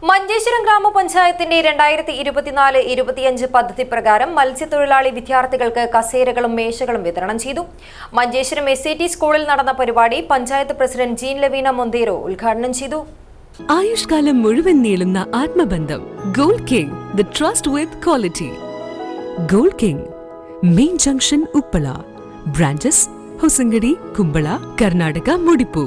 മഞ്ചേശ്വരം ഗ്രാമപഞ്ചായത്തിന്റെ 2024-25 പദ്ധതി പ്രകാരം മത്സ്യത്തൊഴിലാളി വിദ്യാർത്ഥികൾക്ക് കസേരകളും മേശകളും വിതരണം ചെയ്തു. മഞ്ചേശ്വരം SAT സ്കൂളിൽ നടന്ന പരിപാടി പഞ്ചായത്ത് പ്രസിഡന്റ് ജീൻ ലവീന മൊന്തേരോ ഉദ്ഘാടനം ചെയ്തു. ആയുഷ്കാലം മുഴുവൻ നീളുന്ന ആത്മബന്ധം. Gold king, the trust with quality. Gold king, main junction, Uppala. Branches Hosangadi, Kumbla, Karnataka, Mudipu.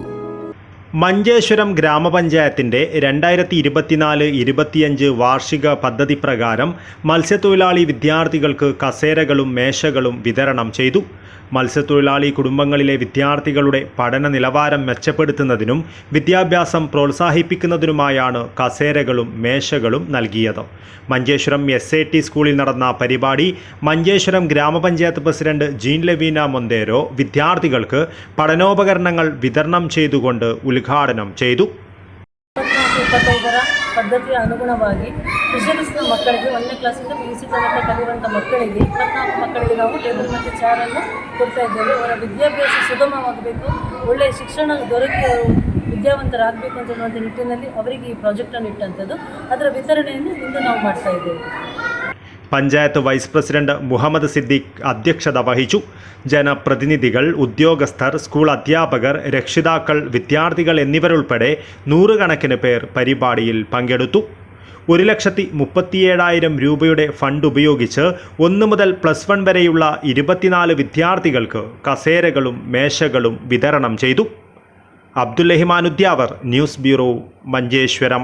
Manjeshwaram ഗ്രാമപഞ്ചായത്തിന്റെ 2024-25 വാർഷിക പദ്ധതി പ്രകാരം മത്സ്യത്തൊഴിലാളി വിദ്യാർത്ഥികൾക്ക് കസേരകളും മേശകളും വിതരണം ചെയ്തു. മത്സ്യത്തൊഴിലാളി കുടുംബങ്ങളിലെ വിദ്യാർത്ഥികളുടെ പഠന നിലവാരം മെച്ചപ്പെടുത്തുന്നതിനും വിദ്യാഭ്യാസം പ്രോത്സാഹിപ്പിക്കുന്നതിനുമായാണ് കസേരകളും മേശകളും നൽകിയത്. മഞ്ചേശ്വരം SAT സ്കൂളിൽ നടന്ന പരിപാടി മഞ്ചേശ്വരം ഗ്രാമപഞ്ചായത്ത് പ്രസിഡന്റ് ജീൻ ലവീന മൊന്തേരോ വിദ്യാർത്ഥികൾക്ക് പഠനോപകരണങ്ങൾ വിതരണം ചെയ്തുകൊണ്ട് ഉദ്ഘാടനം ചെയ്തു. ಪದ್ಧತಿಯ ಅನುಗುಣವಾಗಿ ಫಿಶರೀಸ್ನ ಮಕ್ಕಳಿಗೆ 1ನೇ ಕ್ಲಾಸಿಂದ PUC ತನಕ ಕಲಿಯುವಂಥ ಮಕ್ಕಳಿಗೆ 24 ಮಕ್ಕಳಿಗೆ ನಾವು ಟೇಬಲ್ ಮತ್ತು ಚೇರನ್ನು ಕೊಡ್ತಾ ಇದ್ದೇವೆ. ಅವರ ವಿದ್ಯಾಭ್ಯಾಸ ಸುಗಮವಾಗಬೇಕು, ಒಳ್ಳೆಯ ಶಿಕ್ಷಣ ದೊರಕಿ ಅವರು ವಿದ್ಯಾವಂತರಾಗಬೇಕು ಅಂತ ಹೇಳುವಂಥ ನಿಟ್ಟಿನಲ್ಲಿ ಅವರಿಗೆ ಈ ಪ್ರಾಜೆಕ್ಟನ್ನು ಇಟ್ಟಂಥದ್ದು. ಅದರ ವಿತರಣೆಯನ್ನು ಇಂದು ನಾವು ಮಾಡ್ತಾ ಇದ್ದೇವೆ. പഞ്ചായത്ത് വൈസ് പ്രസിഡന്റ് മുഹമ്മദ് സിദ്ദീഖ് അധ്യക്ഷത വഹിച്ചു. ജനപ്രതിനിധികൾ, ഉദ്യോഗസ്ഥർ, സ്കൂൾ അധ്യാപകർ, രക്ഷിതാക്കൾ, വിദ്യാർത്ഥികൾ എന്നിവരുൾപ്പെടെ നൂറുകണക്കിന് പേർ പരിപാടിയിൽ പങ്കെടുത്തു. 1,37,000 രൂപയുടെ ഫണ്ട് ഉപയോഗിച്ച് 1 മുതൽ +1 വരെയുള്ള 24 വിദ്യാർത്ഥികൾക്ക് കസേരകളും മേശകളും വിതരണം ചെയ്തു. Abdul Rahman Udyavar, news bureau, Manjeshwaram.